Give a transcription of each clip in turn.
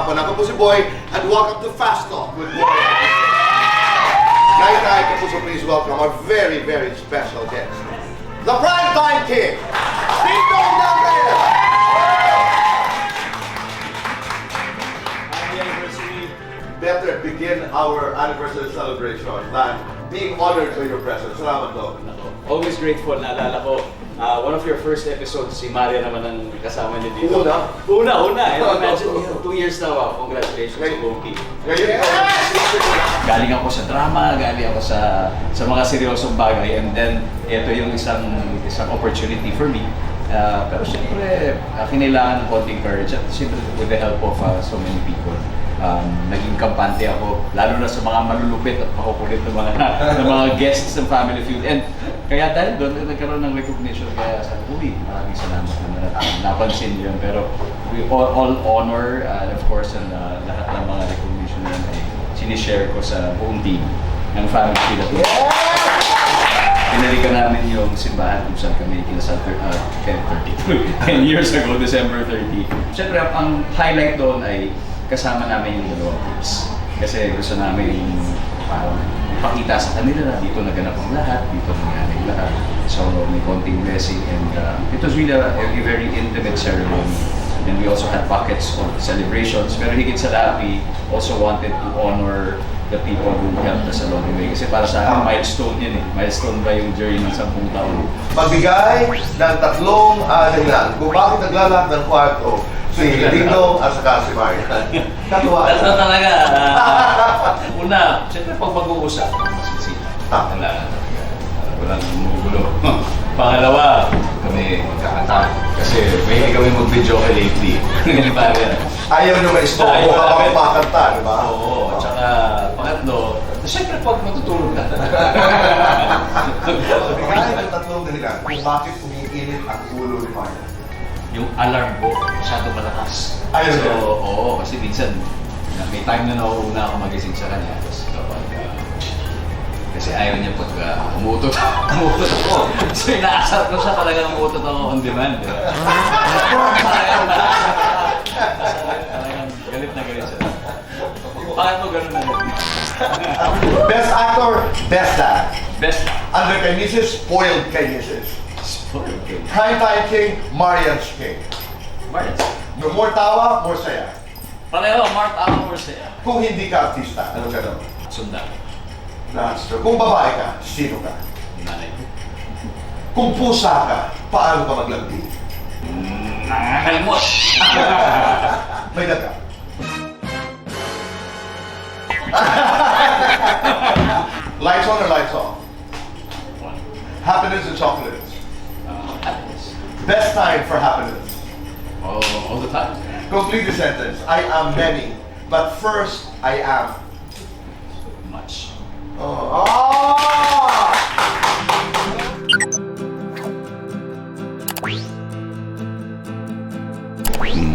hapon. Ako po si Boy, and welcome to Fast Talk with Boy. Ngayon tayo po, so please welcome our very, very special guest, the Primetime King, Tito Dante! Happy anniversary. Better begin our anniversary celebration than being honored by your presence. Salamat po. Always grateful. Naalala ko, one of your first episodes, si Maria naman ang kasama niyo dito. Una. And imagine, 2 years na. Wow. Congratulations to Boki. Ngayon, Galing ako sa drama, galing ako sa mga seryosong bagay, and then ito yung isang opportunity for me. Pero siyempre, kinailangan ng konting courage at siyempre with the help of so many people. Naging kampante ako, lalo na sa mga malulupit at makukulit ng mga guests ng Family Feud. And kaya dahil doon, nagkaroon ng recognition. Kaya sabi ko, maraming salamat naman at napansin yun. Pero we all honor, and of course, and lahat ng mga recognition na yun ay sinishare ko sa buong team ng Family Feud at pinalikan namin yung simbahan kung saan kami kinasal 10 years ago, December 30. Siyempre, ang highlight doon ay kasama namin yung dalawang teams. Kasi gusto namin parang ipakita sa kanila na dito naganap ang lahat, dito nangyari lahat. So may konting blessing, and it was really a very intimate ceremony. And we also had buckets of celebrations. Pero higit sa lahat, we also wanted to honor the people who helped us along the way. Kasi para sa akin, milestone yun eh. Milestone ba yung journey ng 10 taon? magbigay ng tatlong dahilan kung bakit naglalakad ng kwarto si Dino at saka si Maria. Katuwa. That's talaga. Una, siyempre pag mag-uusap, masisita. Walang gulo. Pangalawa, kami magkakanta. Kasi may kami mag-video ka lately. Hindi pa rin. Ayaw nyo ma-stop mo kapag kumakanta, di ba? Oo. At saka, pangatlo, siyempre pag matutulog ka. Magbigay ng tatlong dahilan kung bakit umiinit ang ulo ni Maria. Yung alarm ko, masyado malakas. Ayun So, yan. oo, kasi minsan, may time na nauuna ako magising sa kanya. Tapos kapag, kasi ayaw niya pag umutot ako. So, inaasar ko siya talagang umutot ako on demand. Talagang galit na galit siya. Bakit mo ganun na rin? Best actor, best dad. Best. Under kay Mrs., spoiled kay Mrs. Spoiled kid. Primetime King, Marian's King. Martin. More tawa, more saya. Pareho, Mark Ako or saya. Kung hindi ka artista, ano ka daw? Sundan. That's true. Kung babae ka, sino ka? Nanay ko. Kung pusa ka, paano ka maglandi? Nakakalimot. May daga. Lights on or lights off? Happiness or chocolates? Happiness. Best time for happiness. All the time. Complete the sentence. I am many, but first I am. Much. Oh.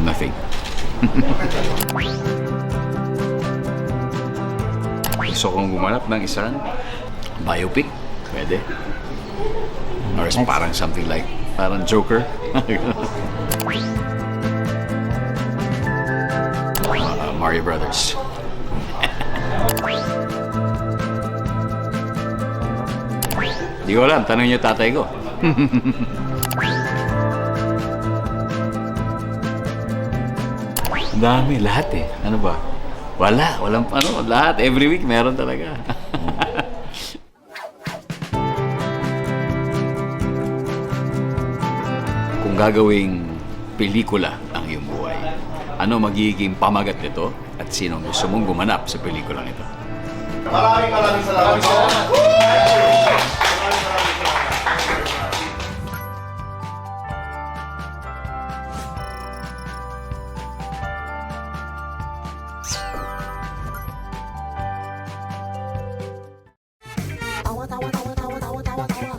Nothing. Gusto kong gumanap ng isang biopic. Pwede. Or parang something like, parang Joker. Mario Brothers. Di ko alam, tanong niyo tatay ko. Dami, lahat eh. Ano ba? Walang ano, lahat. Every week meron talaga. Kung gagawing pelikula ang iyong buhay, ano magiging pamagat nito at sino gusto mong gumanap sa pelikulang ito? Maraming salamat. Tawa, tawa, tawa, tawa, tawa, tawa, tawa.